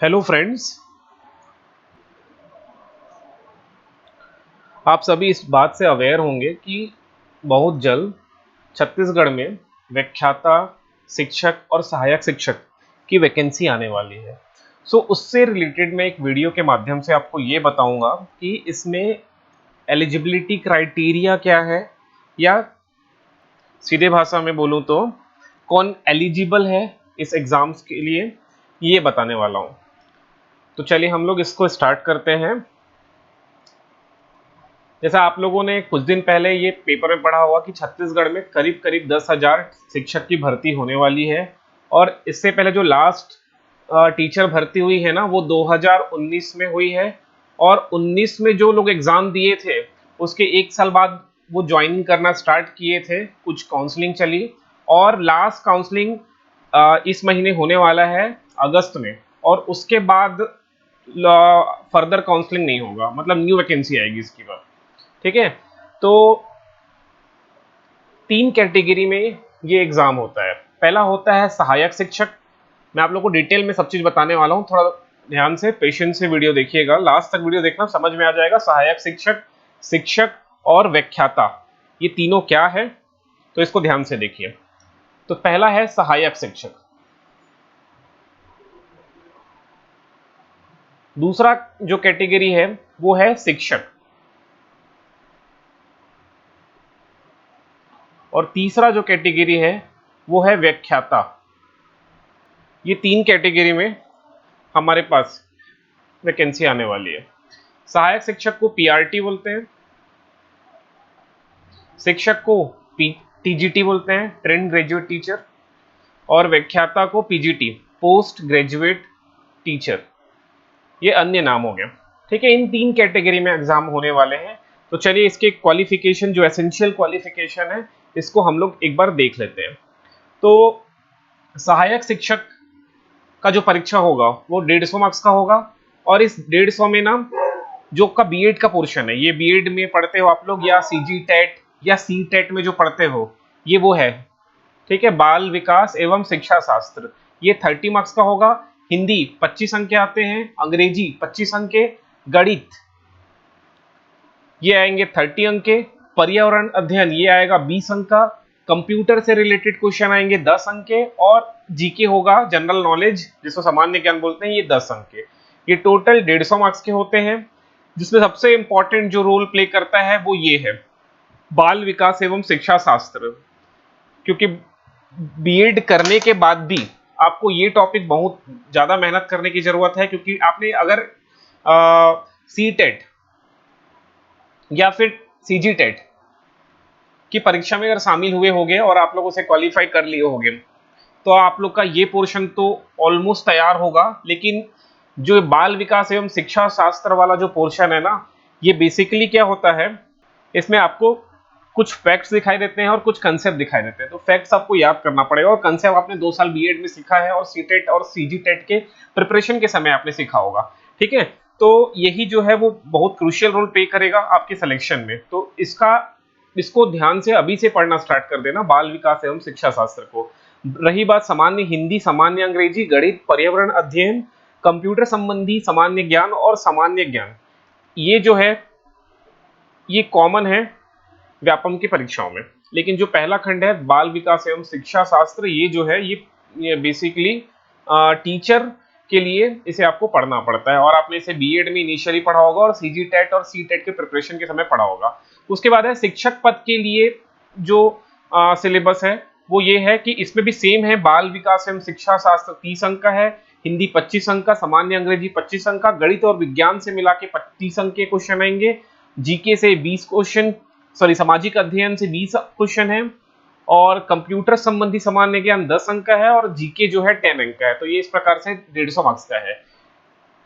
Hello friends. आप सभी इस बात से अवेयर होंगे कि बहुत जल्द छत्तीसगढ़ में व्याख्याता, शिक्षक और सहायक शिक्षक की वैकेंसी आने वाली है। उससे रिलेटेड मैं एक वीडियो के माध्यम से आपको ये बताऊंगा कि इसमें एलिजिबिलिटी क्राइटेरिया क्या है, या सीधे भाषा में बोलूँ तो कौन एलिजिबल है इस एग्ज़ाम्स के लिए, ये बताने वाला हूँ। तो चलिए हम लोग इसको स्टार्ट करते हैं। जैसा आप लोगों ने कुछ दिन पहले ये पेपर में पढ़ा होगा कि छत्तीसगढ़ में करीब करीब 10,000 शिक्षक की भर्ती होने वाली है। और इससे पहले जो लास्ट टीचर भर्ती हुई है ना, वो 2019 में हुई है। और 19 में जो लोग एग्ज़ाम दिए थे उसके एक साल बाद वो ज्वाइनिंग करना स्टार्ट किए थे, कुछ काउंसलिंग चली और लास्ट काउंसलिंग इस महीने होने वाला है अगस्त में। और उसके बाद फर्दर काउंसलिंग नहीं होगा, मतलब न्यू वैकेंसी आएगी इसकी बात। ठीक है। तो 3 कैटेगरी में ये एग्जाम होता है। पहला होता है सहायक शिक्षक। मैं आप लोगों को डिटेल में सब चीज बताने वाला हूँ, थोड़ा ध्यान से पेशेंस से वीडियो देखिएगा, लास्ट तक वीडियो देखना, समझ में आ जाएगा सहायक शिक्षक, शिक्षक और व्याख्याता ये तीनों क्या है। तो इसको ध्यान से देखिए। तो पहला है सहायक शिक्षक। दूसरा जो कैटेगरी है वो है शिक्षक। और तीसरा जो कैटेगरी है वो है व्याख्याता। ये 3 कैटेगरी में हमारे पास वैकेंसी आने वाली है। सहायक शिक्षक को पीआरटी बोलते हैं, शिक्षक को टीजीटी बोलते हैं, ट्रेंड ग्रेजुएट टीचर, और व्याख्याता को पीजीटी, पोस्ट ग्रेजुएट टीचर। ये अन्य नाम हो गया। ठीक है, इन 3 कैटेगरी में एग्जाम होने वाले हैं। तो चलिए इसके क्वालिफिकेशन, जो एसेंशियल क्वालिफिकेशन है, इसको हम लोग एक बार देख लेते हैं। तो सहायक शिक्षक का जो परीक्षा होगा वो 150 मार्क्स का होगा। और इस 150 में ना, जो आपका बीएड का पोर्शन है, ये बीएड में पढ़ते हो आप लोग या सीजी टेट या सी टेट में जो पढ़ते हो, ये वो है। ठीक है, बाल विकास एवं शिक्षा शास्त्र, ये 30 मार्क्स का होगा। हिंदी 25 अंक के आते हैं, अंग्रेजी 25 अंक के, गणित ये आएंगे 30 अंक के, पर्यावरण अध्ययन ये आएगा 20 अंक का, कंप्यूटर से रिलेटेड क्वेश्चन आएंगे 10 अंक के, और जीके होगा, जनरल नॉलेज जिसको सामान्य ज्ञान बोलते हैं, ये 10 अंक के। ये टोटल 150 मार्क्स के होते हैं, जिसमें सबसे इंपॉर्टेंट जो रोल प्ले करता है वो ये है, बाल विकास एवं शिक्षा शास्त्र। क्योंकि बीएड करने के बाद भी आपको ये टॉपिक बहुत ज्यादा मेहनत करने की जरूरत है, क्योंकि आपने अगर सी टेट या फिर सीजी टेट की परीक्षा में अगर शामिल हुए होंगे और आप लोग उसे क्वालिफाई कर लिए होंगे, तो आप लोग का ये पोर्शन तो ऑलमोस्ट तैयार होगा। लेकिन जो बाल विकास एवं शिक्षा शास्त्र वाला जो पोर्शन है ना, ये बेसिकली क्या होता है, इसमें आपको कुछ फैक्ट्स दिखाई देते हैं और कुछ कंसेप्ट दिखाई देते हैं। तो फैक्ट्स आपको याद करना पड़ेगा, और कंसेप्ट आपने 2 साल बीएड में सीखा है और सीटेट और सीजी टेट के प्रिपरेशन के समय आपने सीखा होगा। ठीक है, तो यही जो है वो बहुत क्रूशियल रोल प्ले करेगा आपके सिलेक्शन में। तो इसको ध्यान से अभी से पढ़ना स्टार्ट कर देना, बाल विकास एवं शिक्षा शास्त्र को। रही बात सामान्य हिंदी, सामान्य अंग्रेजी, गणित, पर्यावरण अध्ययन, कंप्यूटर संबंधी सामान्य ज्ञान और सामान्य ज्ञान, ये जो है ये कॉमन है व्यापम की परीक्षाओं में। लेकिन जो पहला खंड है बाल विकास एवं शिक्षा शास्त्र, ये जो है ये बेसिकली टीचर के लिए इसे आपको पढ़ना पड़ता है, और आपने इसे बीएड में इनिशियली पढ़ा होगा और सीजी टेट और सी टेट के प्रिपरेशन के समय पढ़ा होगा। उसके बाद है शिक्षक पद के लिए जो सिलेबस है वो ये है कि इसमें भी सेम है, बाल विकास एवं शिक्षा शास्त्र 30 अंक का है, हिंदी 25 अंक का, सामान्य अंग्रेजी 25 अंक का, गणित और विज्ञान से मिला के 30 अंक के क्वेश्चन आएंगे, जीके से 20 क्वेश्चन, सॉरी सामाजिक अध्ययन से 20 क्वेश्चन है, और कंप्यूटर संबंधी सामान्य ज्ञान 10 अंक का है, और जीके जो है 10 अंक का है। तो ये इस प्रकार से 150 मार्क्स का है।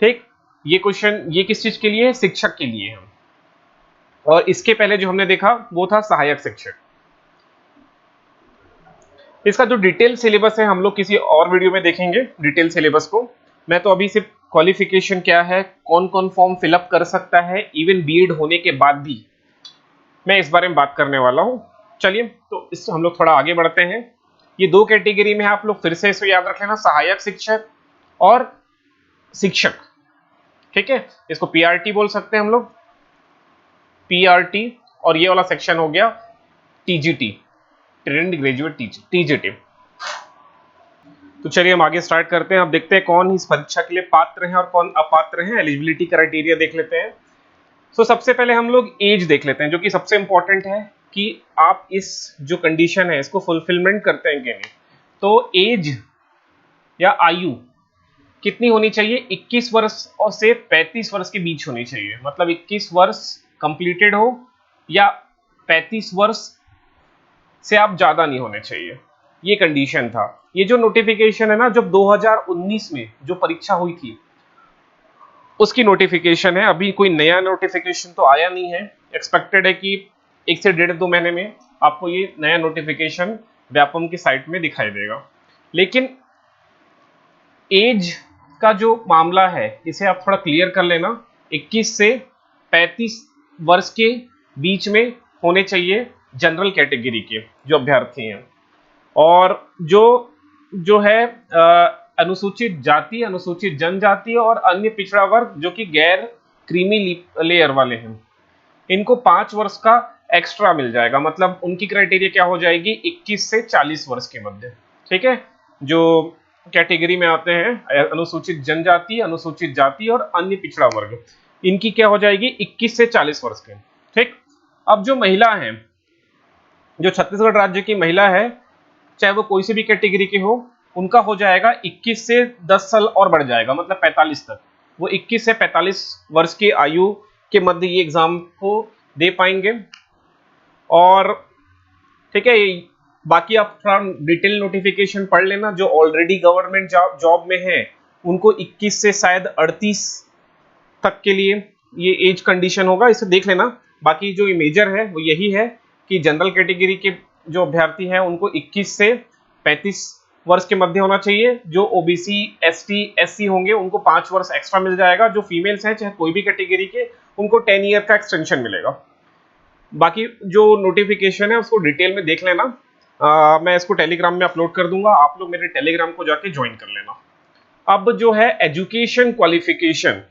ठीक, ये क्वेश्चन ये किस चीज के लिए है, शिक्षक के लिए है। और इसके पहले जो हमने देखा वो था सहायक शिक्षक। इसका जो डिटेल सिलेबस है हम लोग किसी और वीडियो में देखेंगे डिटेल सिलेबस को। मैं तो अभी सिर्फ क्वालिफिकेशन क्या है, कौन कौन फॉर्म फिलअप कर सकता है इवन बीएड होने के बाद भी, मैं इस बारे में बात करने वाला हूं। चलिए तो इससे हम लोग थोड़ा आगे बढ़ते हैं। ये 2 कैटेगरी में आप लोग फिर से इसको याद रख लेना, सहायक शिक्षक और शिक्षक, ठीक है, इसको पीआरटी बोल सकते हैं हम लोग, पीआरटी। और ये वाला सेक्शन हो गया टीजीटी, ट्रेंड ग्रेजुएट टीजीटी। तो चलिए हम आगे स्टार्ट करते हैं। अब देखते हैं कौन इस परीक्षा के लिए पात्र हैं और कौन अपात्र हैं। एलिजिबिलिटी क्राइटेरिया देख लेते हैं। तो सबसे पहले हम लोग एज देख लेते हैं, जो कि सबसे इंपॉर्टेंट है कि आप इस जो कंडीशन है इसको फुलफिलमेंट करते हैं कि नहीं। तो एज या आयु कितनी होनी चाहिए, 21 वर्ष और से 35 वर्ष के बीच होनी चाहिए। मतलब 21 वर्ष कंप्लीटेड हो या 35 वर्ष से आप ज्यादा नहीं होने चाहिए, ये कंडीशन था। ये जो नोटिफिकेशन है ना, जब 2019 में जो परीक्षा हुई थी उसकी नोटिफिकेशन है। अभी कोई नया नोटिफिकेशन तो आया नहीं है। एक्सपेक्टेड है कि 1 से 1.5-2 महीने में आपको ये नया नोटिफिकेशन व्यापम की साइट में दिखाई देगा। लेकिन एज का जो मामला है इसे आप थोड़ा क्लियर कर लेना। 21 से 35 वर्ष के बीच में होने चाहिए जनरल कैटेगरी के जो अभ्यर्थी हैं। और जो है अनुसूचित जाति, अनुसूचित जनजाति और अन्य पिछड़ा वर्ग जो कि गैर क्रीमी लेयर वाले हैं, इनको 5 वर्ष का एक्स्ट्रा मिल जाएगा। मतलब उनकी क्राइटेरिया क्या हो जाएगी, 21 से 40 वर्ष के मध्य, ठीक है। जो कैटेगरी में आते हैं अनुसूचित जनजाति, अनुसूचित जाति और अन्य पिछड़ा वर्ग, इनकी क्या हो जाएगी 21 से 40 वर्ष के, ठीक। अब जो महिला है, जो छत्तीसगढ़ राज्य की महिला है, चाहे वो कोई से भी कैटेगरी के हो, उनका हो जाएगा 21 से 10 साल और बढ़ जाएगा, मतलब 45 तक। वो 21 से 45 वर्ष की आयु के मध्य ये एग्जाम को दे पाएंगे। और ठीक है, बाकी आप थोड़ा डिटेल नोटिफिकेशन पढ़ लेना। जो ऑलरेडी गवर्नमेंट जॉब में है उनको 21 से शायद 38 तक के लिए ये एज कंडीशन होगा, इसे देख लेना। बाकी जो मेजर है वो यही है कि जनरल कैटेगरी के जो अभ्यर्थी हैं उनको 21 से 35 वर्ष के मध्य होना चाहिए। जो ओबीसी, एसटी, एससी होंगे उनको 5 वर्ष एक्स्ट्रा मिल जाएगा। जो फीमेल्स हैं चाहे कोई भी कैटेगरी के, उनको 10 ईयर का एक्सटेंशन मिलेगा। बाकी जो नोटिफिकेशन है उसको डिटेल में देख लेना। मैं इसको टेलीग्राम में अपलोड कर दूंगा, आप लोग मेरे टेलीग्राम को जाके ज्वाइन कर लेना। अब जो है एजुकेशन क्वालिफिकेशन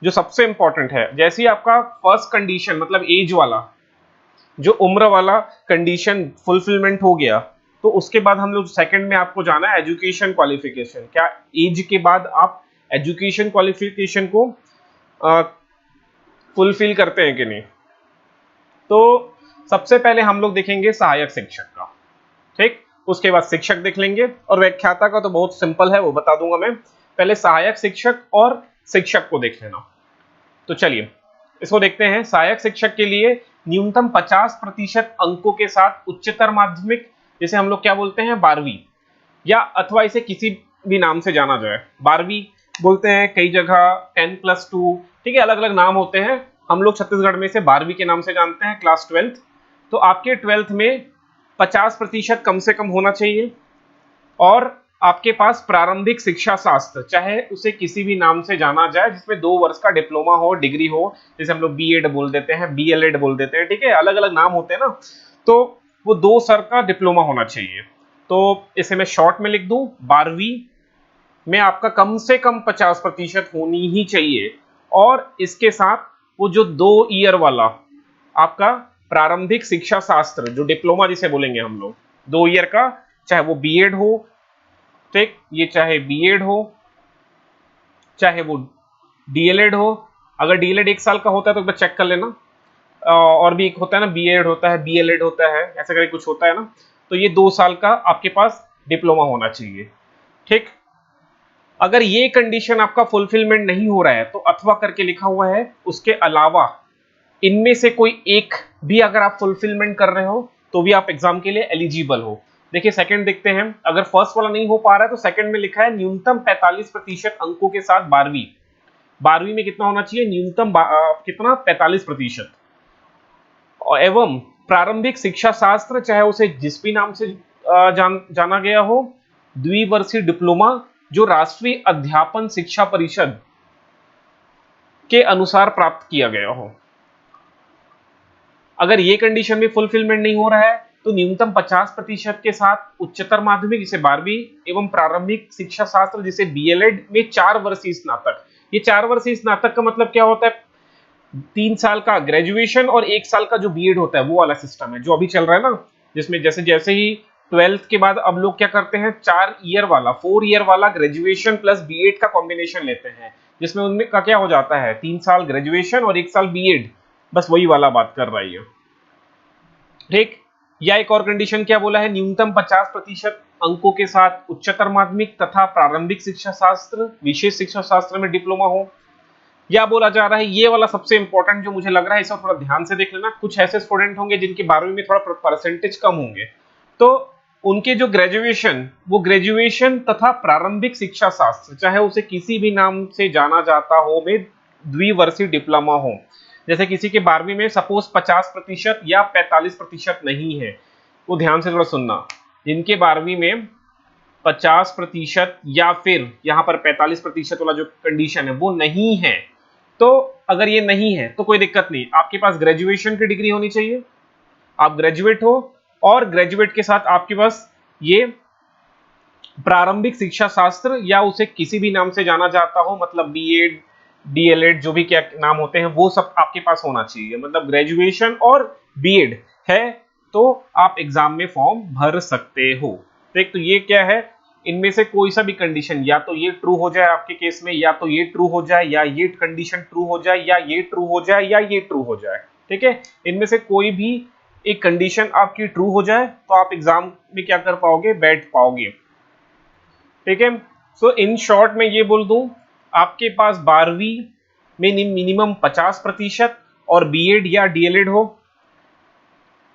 जो सबसे इंपॉर्टेंट है, जैसे ही आपका फर्स्ट कंडीशन मतलब एज वाला, जो उम्र वाला कंडीशन फुलफिलमेंट हो गया, तो उसके बाद हम लोग सेकंड में आपको जाना है एजुकेशन क्वालिफिकेशन। क्या एज के बाद आप एजुकेशन क्वालिफिकेशन को फुलफिल करते हैं कि नहीं। तो सबसे पहले हम लोग देखेंगे सहायक शिक्षक का, ठीक। उसके बाद शिक्षक देख लेंगे, और व्याख्याता का तो बहुत सिंपल है, वो बता दूंगा मैं। पहले सहायक शिक्षक और शिक्षक को देख लेना। तो चलिए इसको देखते हैं। सहायक शिक्षक के लिए न्यूनतम 50% अंकों के साथ उच्चतर माध्यमिक, जिसे हम लोग क्या बोलते हैं 12वीं, या अथवा इसे किसी भी नाम से जाना जाए, 12वीं बोलते हैं कई जगह, 10+2, ठीक है, अलग अलग नाम होते हैं। हम लोग छत्तीसगढ़ में इसे 12वीं के नाम से जानते हैं, क्लास 12th। तो आपके 12th में 50% कम से कम होना चाहिए। और आपके पास प्रारंभिक शिक्षा शास्त्र, चाहे उसे किसी भी नाम से जाना जाए, जिसमें 2 वर्ष का डिप्लोमा हो, डिग्री हो, जैसे हम लोग बीएड बोल देते हैं, बीएलएड बोल देते हैं, ठीक है, अलग अलग नाम होते हैं ना। तो वो 2 साल का डिप्लोमा होना चाहिए। तो इसे मैं शॉर्ट में लिख दूं, 12वीं में आपका कम से कम 50% होनी ही चाहिए। और इसके साथ वो जो 2 ईयर वाला आपका प्रारंभिक शिक्षा शास्त्र, जो डिप्लोमा जिसे बोलेंगे हम लोग, 2 ईयर का, चाहे वो बीएड हो, ठीक, ये चाहे बीएड हो, चाहे वो डीएलएड हो। अगर डीएलएड 1 साल का होता है तो एक बार चेक कर लेना। और भी एक होता है ना, बीएड होता है, बीएलएड होता है, ऐसा करके कुछ होता है ना। तो ये 2 साल का आपके पास डिप्लोमा होना चाहिए, ठीक। अगर ये कंडीशन आपका फुलफिलमेंट नहीं हो रहा है तो अथवा करके लिखा हुआ है, उसके अलावा इनमें से कोई एक भी अगर आप फुलफिलमेंट कर रहे हो तो भी आप एग्जाम के लिए एलिजिबल हो। देखिए सेकंड देखते हैं। अगर फर्स्ट वाला नहीं हो पा रहा है तो सेकंड में लिखा है न्यूनतम 45% अंकों के साथ 12वीं में कितना होना चाहिए, न्यूनतम कितना 45%। एवं प्रारंभिक शिक्षा शास्त्र, चाहे उसे जिस भी नाम से जाना गया हो, द्विवर्षीय डिप्लोमा जो राष्ट्रीय अध्यापन शिक्षा परिषद के अनुसार प्राप्त किया गया हो। अगर ये कंडीशन में फुलफिलमेंट नहीं हो रहा है तो न्यूनतम 50% के साथ उच्चतर माध्यमिक जिसे 12वीं एवं प्रारंभिक शिक्षा शास्त्र जिसे बीएलएड में 4 वर्षीय स्नातक, ये 4 वर्षीय स्नातक का मतलब क्या होता है, 3 साल का ग्रेजुएशन और 1 साल का जो बीएड होता है वो वाला सिस्टम है जो अभी चल रहा है ना, जिसमें जैसे जैसे ही 12th के बाद अब लोग क्या करते हैं, 4 ईयर वाला ग्रेजुएशन प्लस बीएड का कॉम्बिनेशन लेते हैं, जिसमें उनमें का क्या हो जाता है, 3 साल ग्रेजुएशन और 1 साल बीएड, बस वही वाला बात कर रही है। ठीक। या एक और कंडीशन क्या बोला है, न्यूनतम 50% अंकों के साथ उच्चतर माध्यमिक तथा प्रारंभिक शिक्षा शास्त्र विशेष शिक्षा शास्त्र में डिप्लोमा हो। या बोला जा रहा है, ये वाला सबसे इंपॉर्टेंट जो मुझे लग रहा है, इसे थोड़ा ध्यान से देख लेना, कुछ ऐसे स्टूडेंट होंगे जिनके 12वीं में थोड़ा परसेंटेज कम होंगे, तो उनके जो ग्रेजुएशन, वो ग्रेजुएशन तथा प्रारंभिक शिक्षा शास्त्र, चाहे उसे किसी भी नाम से जाना जाता हो, में द्विवर्षीय डिप्लोमा हो। जैसे किसी के 12वीं में सपोज 50% या 45% नहीं है, वो ध्यान से थोड़ा सुनना, जिनके 12वीं में 50% या फिर यहां पर 45% वाला जो कंडीशन है वो नहीं है, तो अगर ये नहीं है तो कोई दिक्कत नहीं, आपके पास ग्रेजुएशन की डिग्री होनी चाहिए, आप ग्रेजुएट हो, और ग्रेजुएट के साथ आपके पास ये प्रारंभिक शिक्षा शास्त्र या उसे किसी भी नाम से जाना जाता हो, मतलब बीएड डीएलएड जो भी क्या नाम होते हैं वो सब आपके पास होना चाहिए, मतलब ग्रेजुएशन और बीएड है तो आप एग्जाम में फॉर्म भर सकते हो। देख, तो ये क्या है, इनमें से कोई सा भी कंडीशन, या तो ये ट्रू हो जाए आपके केस में, या तो ये ट्रू हो जाए, या ये कंडीशन ट्रू हो जाए, या ये ट्रू हो जाए, या ये ट्रू हो जाए। ठीक है, इनमें से कोई भी एक कंडीशन आपकी ट्रू हो जाए तो आप एग्जाम में क्या कर पाओगे, बैठ पाओगे। ठीक है, सो इन शॉर्ट में ये बोल दूं, आपके पास 12वीं में मिनिमम 50% और बीएड या डीएलएड हो,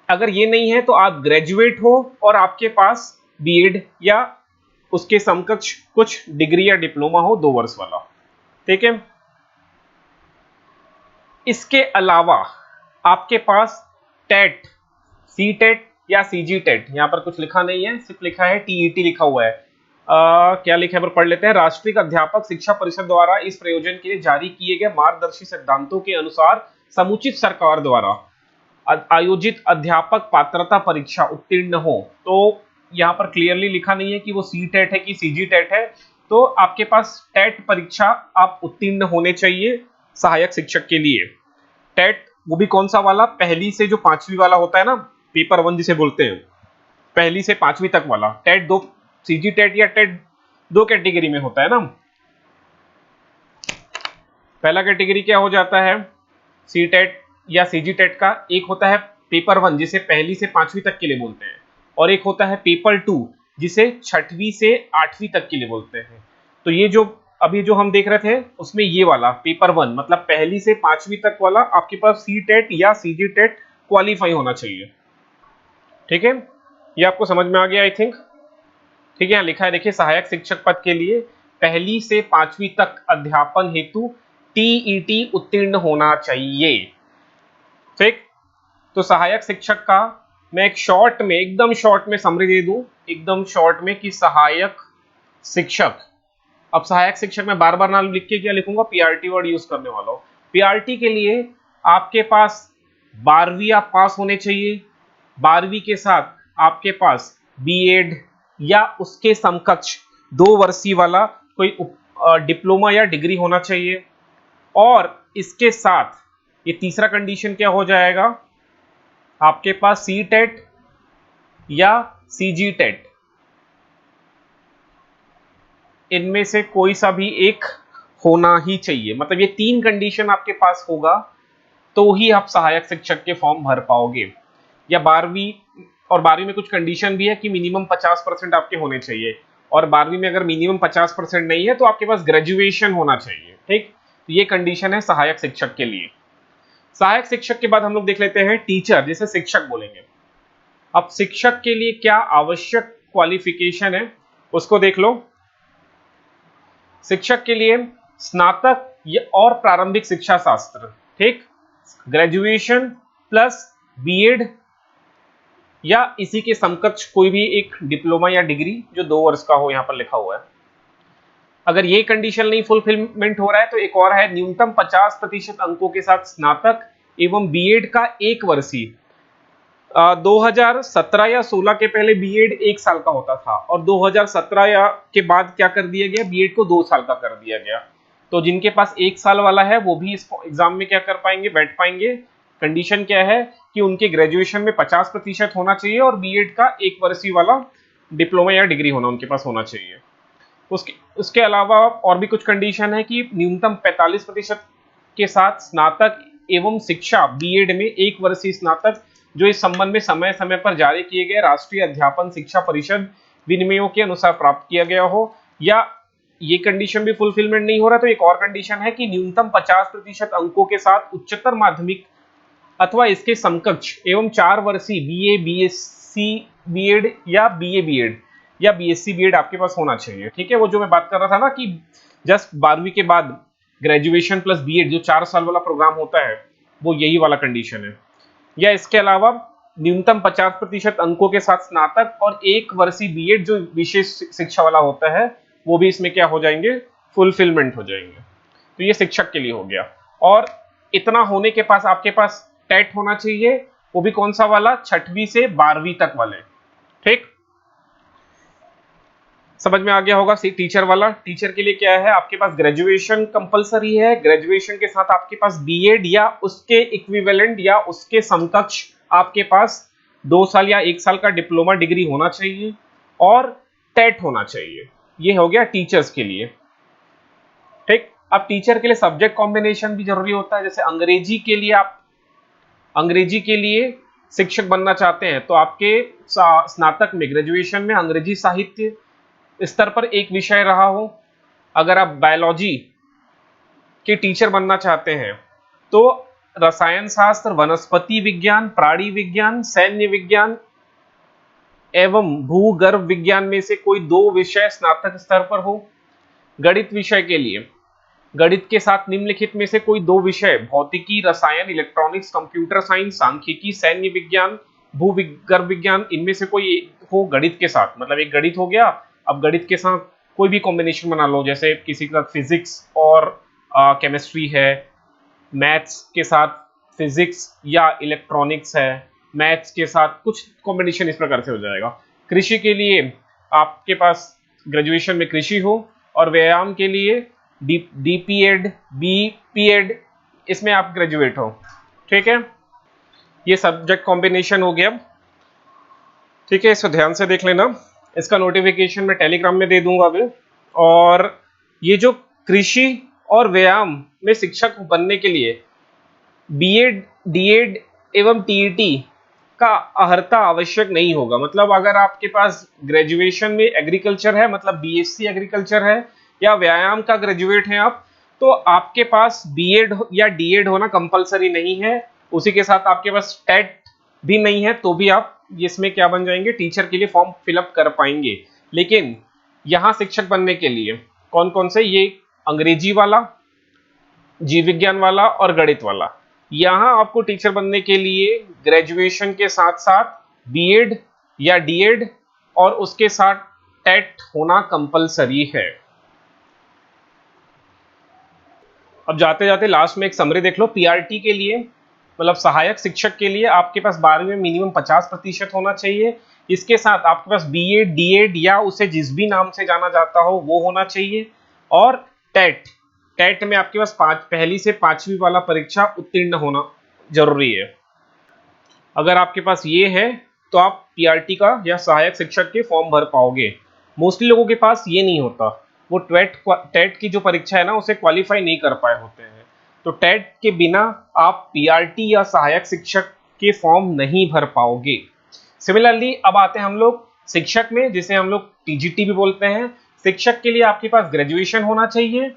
अगर ये नहीं है तो आप ग्रेजुएट हो और आपके पास बीएड या उसके समकक्ष कुछ डिग्री या डिप्लोमा हो 2 वर्ष वाला। ठीक है, इसके अलावा आपके पास टेट, सी टेट या सीजी टेट, यहां पर कुछ लिखा नहीं है, सिर्फ लिखा है टीईटी लिखा हुआ है। क्या लिखा है पर पढ़ लेते हैं। राष्ट्रीय अध्यापक शिक्षा परिषद द्वारा इस प्रयोजन के लिए जारी किए गए मार्गदर्शी सिद्धांतों के अनुसार समुचित सरकार द्वारा आयोजित अध्यापक पात्रता परीक्षा उत्तीर्ण हो, तो यहाँ पर क्लियरली लिखा नहीं है कि वो सी टेट है कि सीजी टेट है, तो आपके पास टेट परीक्षा आप उत्तीर्ण होने चाहिए सहायक शिक्षक के लिए। टेट वो भी कौन सा वाला, पहली से जो 5वीं वाला होता है ना, पेपर 1 जिसे बोलते हैं, पहली से 5वीं तक वाला। टेट दो, सीजी टेट या टेट 2 कैटेगरी में होता है ना। पहला कैटेगरी क्या हो जाता है, सी टेट या सीजी टेट का, एक होता है पेपर 1 जिसे पहली से 5वीं तक के लिए बोलते हैं, और एक होता है पेपर 2 जिसे 6वीं से 8वीं तक के लिए बोलते हैं। तो ये जो अभी जो हम देख रहे थे उसमें ये वाला पेपर 1 मतलब पहली से 5वीं तक वाला, आपके पास सी टेट या सीजी टेट क्वालिफाई होना चाहिए। ठीक है, ये आपको समझ में आ गया आई थिंक। ठीक है, यहाँ लिखा है देखिए, सहायक शिक्षक पद के लिए पहली से 5वीं तक अध्यापन हेतु टीईटी उत्तीर्ण होना चाहिए। ठीक, तो सहायक शिक्षक का मैं एक शॉर्ट में, एकदम शॉर्ट में समरी दे दूं, एकदम शॉर्ट में, कि सहायक शिक्षक, अब सहायक शिक्षक में बार बार नाम लिख के क्या लिखूंगा, पीआरटी वर्ड यूज करने वाला हूं। पीआरटी के लिए आपके पास 12वीं आप पास होने चाहिए, 12वीं के साथ आपके पास बीएड या उसके समकक्ष 2 वर्षीय वाला कोई डिप्लोमा या डिग्री होना चाहिए, और इसके साथ ये तीसरा कंडीशन क्या हो जाएगा, आपके पास सी टेट या सीजी टेट, इनमें से कोई सा भी एक होना ही चाहिए। मतलब ये 3 कंडीशन आपके पास होगा तो ही आप सहायक शिक्षक के फॉर्म भर पाओगे। या 12वीं, और 12वीं में कुछ कंडीशन भी है कि मिनिमम 50% आपके होने चाहिए, और 12वीं में अगर मिनिमम 50% नहीं है तो आपके पास ग्रेजुएशन होना चाहिए। ठीक, तो ये कंडीशन है सहायक शिक्षक के लिए। सहायक शिक्षक के बाद हम लोग देख लेते हैं टीचर, जिसे शिक्षक बोलेंगे। अब शिक्षक के लिए क्या आवश्यक क्वालिफिकेशन है उसको देख लो। शिक्षक के लिए स्नातक और प्रारंभिक शिक्षा शास्त्र, ठीक, ग्रेजुएशन प्लस बीएड या इसी के समकक्ष कोई भी एक डिप्लोमा या डिग्री जो 2 वर्ष का हो, यहां पर लिखा हुआ है। अगर ये कंडीशन नहीं फुलफिलमेंट हो रहा है तो एक और है, न्यूनतम 50% अंकों के साथ स्नातक एवं बीएड का 1 वर्षीय। 2017 या 16 के पहले बीएड 1 साल का होता था, और 2017 या के बाद क्या कर दिया गया, बीएड को 2 साल का कर दिया गया। तो जिनके पास 1 साल वाला है वो भी इस एग्जाम में क्या कर पाएंगे, बैठ पाएंगे। कंडीशन क्या है कि उनके ग्रेजुएशन में 50% होना चाहिए और बीएड का 1 वर्षीय वाला डिप्लोमा या डिग्री होना उनके पास होना चाहिए। उसके उसके अलावा और भी कुछ कंडीशन है कि न्यूनतम 45% के साथ स्नातक एवं शिक्षा बीएड में 1 वर्षीय स्नातक जो इस संबंध में समय समय पर जारी किए गए राष्ट्रीय अध्यापन शिक्षा परिषद विनियमों के अनुसार प्राप्त किया गया हो, या ये कंडीशन भी फुलफिलमेंट नहीं हो रहा तो एक और कंडीशन है कि न्यूनतम 50% अंकों के साथ उच्चतर माध्यमिक अथवा इसके समकक्ष एवं 4 वर्षीय बीए बीएससी बीएड या बीए बीएड या बीएससी बीएड आपके पास होना चाहिए। ठीक है, वो जो मैं बात कर रहा था ना कि जस्ट 12वीं के बाद ग्रेजुएशन प्लस बीएड जो 4 साल वाला प्रोग्राम होता है वो यही वाला कंडीशन है। या इसके अलावा न्यूनतम 50% अंकों के साथ स्नातक और 1 वर्षीय बीएड जो विशेष शिक्षा वाला होता है वो भी इसमें क्या हो जाएंगे, फुलफिलमेंट हो जाएंगे। तो ये शिक्षक के लिए हो गया। और इतना होने के पास आपके पास टेट होना चाहिए, वो भी कौन सा वाला, 6वीं से 12वीं तक वाले। ठीक, समझ में आ गया होगा। टीचर वाला, टीचर के लिए क्या है, आपके पास ग्रेजुएशन कंपलसरी है, ग्रेजुएशन के साथ आपके पास बीएड या उसके इक्विवेलेंट या उसके समकक्ष आपके पास 2 साल या 1 साल का डिप्लोमा डिग्री होना चाहिए और टेट होना चाहिए। ये हो गया टीचर्स के लिए। ठीक, अब टीचर के लिए सब्जेक्ट कॉम्बिनेशन भी जरूरी होता है। जैसे अंग्रेजी के लिए, आप अंग्रेजी के लिए शिक्षक बनना चाहते हैं तो आपके स्नातक में, ग्रेजुएशन में अंग्रेजी साहित्य स्तर पर एक विषय रहा हो। अगर आप बायोलॉजी के टीचर बनना चाहते हैं तो रसायन शास्त्र, वनस्पति विज्ञान, प्राणी विज्ञान, सैन्य विज्ञान एवं भूगर्भ विज्ञान में से कोई 2 विषय स्नातक स्तर पर हो। गणित विषय के लिए गणित के साथ निम्नलिखित में से कोई 2 विषय, भौतिकी, रसायन, इलेक्ट्रॉनिक्स, कंप्यूटर साइंस, सांख्यिकी, सैन्य विज्ञान, भूगर्भ विज्ञान, इनमें से कोई हो गणित के साथ। मतलब एक गणित हो गया, अब गणित के साथ कोई भी कॉम्बिनेशन बना लो, जैसे किसी का फिजिक्स और केमिस्ट्री है, मैथ्स के साथ फिजिक्स या इलेक्ट्रॉनिक्स है, मैथ्स के साथ कुछ कॉम्बिनेशन इस प्रकार से हो जाएगा। कृषि के लिए आपके पास ग्रेजुएशन में कृषि हो और व्यायाम के लिए डीपीएड, बीपीएड, इसमें आप ग्रेजुएट हो। ठीक है, ये सब्जेक्ट कॉम्बिनेशन हो गया। ठीक है, इसको ध्यान से देख लेना। इसका नोटिफिकेशन मैं टेलीग्राम में दे दूंगा अभी। और ये जो कृषि और व्यायाम में शिक्षक बनने के लिए बीएड, डीएड एवं टीईटी का अर्हता आवश्यक नहीं होगा। मतलब अगर आपके पास ग्रेजुएशन में एग्रीकल्चर है, मतलब बीएससी एग्रीकल्चर है, या व्यायाम का ग्रेजुएट हैं आप, तो आपके पास बीएड या डीएड होना कंपलसरी नहीं है। उसी के साथ आपके पास टेट भी नहीं है तो भी आप इसमें क्या बन जाएंगे, टीचर के लिए फॉर्म फिलअप कर पाएंगे। लेकिन यहाँ शिक्षक बनने के लिए कौन कौन से, ये अंग्रेजी वाला, जीव विज्ञान वाला और गणित वाला, यहाँ आपको टीचर बनने के लिए ग्रेजुएशन के साथ साथ बीएड या डीएड और उसके साथ टेट होना कंपलसरी है। अब जाते जाते लास्ट में एक समरी देख लो। पीआरटी के लिए, मतलब सहायक शिक्षक के लिए, आपके पास 12वीं में मिनिमम 50% होना चाहिए। इसके साथ आपके पास बीएड, डीएड या उसे जिस भी नाम से जाना जाता हो वो होना चाहिए। और टेट, टेट में आपके पास पहली से 5वीं वाला परीक्षा उत्तीर्ण होना जरूरी है। अगर आपके पास ये है तो आप पीआरटी का या सहायक शिक्षक के फॉर्म भर पाओगे। मोस्टली लोगों के पास ये नहीं होता, वो टेट की जो परीक्षा है ना उसे क्वालिफाई नहीं कर पाए होते हैं। तो टेट के बिना आप पीआरटी या सहायक शिक्षक के फॉर्म नहीं भर पाओगे। सिमिलरली अब आते हैं हम लोग शिक्षक में, जिसे हम लोग टीजीटी भी बोलते हैं। शिक्षक के लिए आपके पास ग्रेजुएशन होना चाहिए।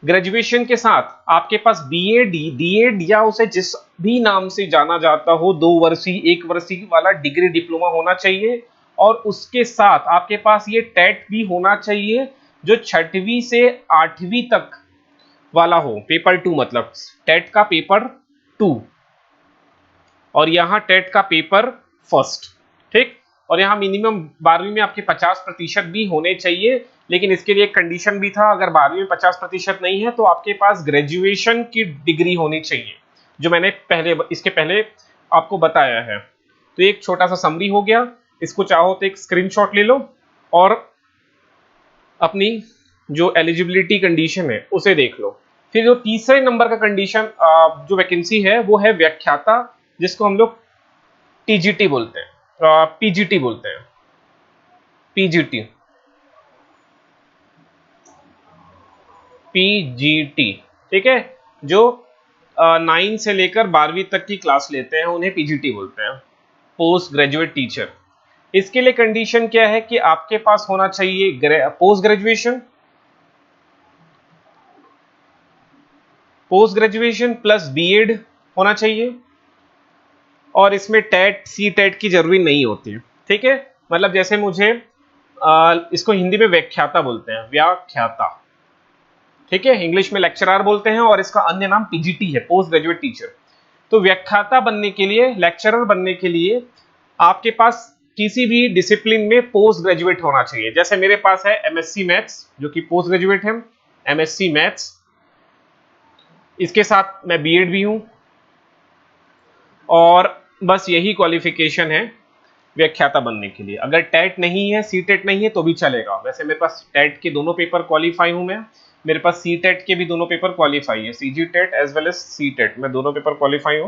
ग्रेजुएशन के साथ आपके पास बीएड, डीएड या उसे जिस भी नाम से जाना जाता हो 2 वर्षीय, 1 वर्षीय वाला डिग्री डिप्लोमा होना चाहिए। और उसके साथ आपके पास ये टेट भी होना चाहिए जो 6वीं से 8वीं तक वाला हो, पेपर 2, मतलब टेट का पेपर 2 और यहाँ टेट का पेपर 1। ठीक, और यहाँ मिनिमम 12वीं में आपके 50% भी होने चाहिए। लेकिन इसके लिए एक कंडीशन भी था, अगर 12वीं में 50% नहीं है तो आपके पास ग्रेजुएशन की डिग्री होनी चाहिए, जो मैंने इसके पहले आपको बताया है। तो एक छोटा सा समरी हो गया। इसको चाहो तो एक स्क्रीनशॉट ले लो और अपनी जो एलिजिबिलिटी कंडीशन है उसे देख लो। फिर जो तीसरे नंबर का कंडीशन जो वैकेंसी है वो है व्याख्याता, जिसको हम लोग टीजीटी बोलते हैं, पीजीटी बोलते हैं, पीजीटी, पीजीटी, ठीक है। जो 9 से लेकर 12वीं तक की क्लास लेते हैं उन्हें पीजीटी बोलते हैं, पोस्ट ग्रेजुएट टीचर। इसके लिए कंडीशन क्या है कि आपके पास होना चाहिए पोस्ट ग्रेजुएशन प्लस बीएड होना चाहिए, और इसमें टेट सी टेट की जरूरी नहीं होती, ठीक है। मतलब जैसे मुझे इसको हिंदी में व्याख्याता बोलते हैं, व्याख्याता, ठीक है, इंग्लिश में लेक्चरर बोलते हैं, और इसका अन्य नाम पीजीटी है, पोस्ट ग्रेजुएट टीचर। तो व्याख्याता बनने के लिए, लेक्चरर बनने के लिए आपके पास किसी भी डिसिप्लिन में पोस्ट ग्रेजुएट होना चाहिए। जैसे मेरे पास है एमएससी मैथ्स, जो कि पोस्ट ग्रेजुएट है, एमएससी मैथ्स, इसके साथ मैं बीएड भी हूं, और बस यही क्वालिफिकेशन है व्याख्याता बनने के लिए। अगर टेट नहीं है, सी टेट नहीं है तो भी चलेगा। वैसे मेरे पास टेट के दोनों पेपर क्वालिफाई हूं मैं, मेरे पास सी टेट के भी दोनों पेपर क्वालिफाई है, CG TET as well as C TET, मैं दोनों पेपर क्वालिफाइड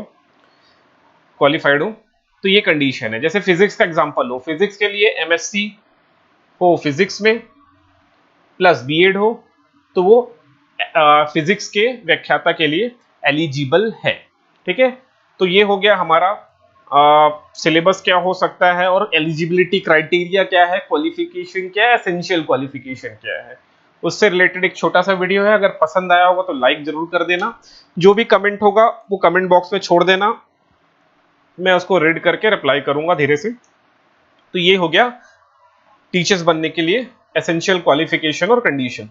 हूं। तो ये कंडीशन है। जैसे फिजिक्स का एग्जांपल लो, फिजिक्स के लिए एमएससी हो फिजिक्स में प्लस बीएड हो, तो वो फिजिक्स के व्याख्याता के लिए एलिजिबल है, ठीक है। तो ये हो गया हमारा सिलेबस क्या हो सकता है, और एलिजिबिलिटी क्राइटेरिया क्या है, क्वालिफिकेशन क्या है, एसेंशियल क्वालिफिकेशन क्या है, उससे रिलेटेड एक छोटा सा वीडियो है। अगर पसंद आया होगा तो लाइक जरूर कर देना, जो भी कमेंट होगा वो कमेंट बॉक्स में छोड़ देना, मैं उसको रीड करके रिप्लाई करूंगा धीरे से। तो ये हो गया टीचर्स बनने के लिए एसेंशियल क्वालिफिकेशन और कंडीशन।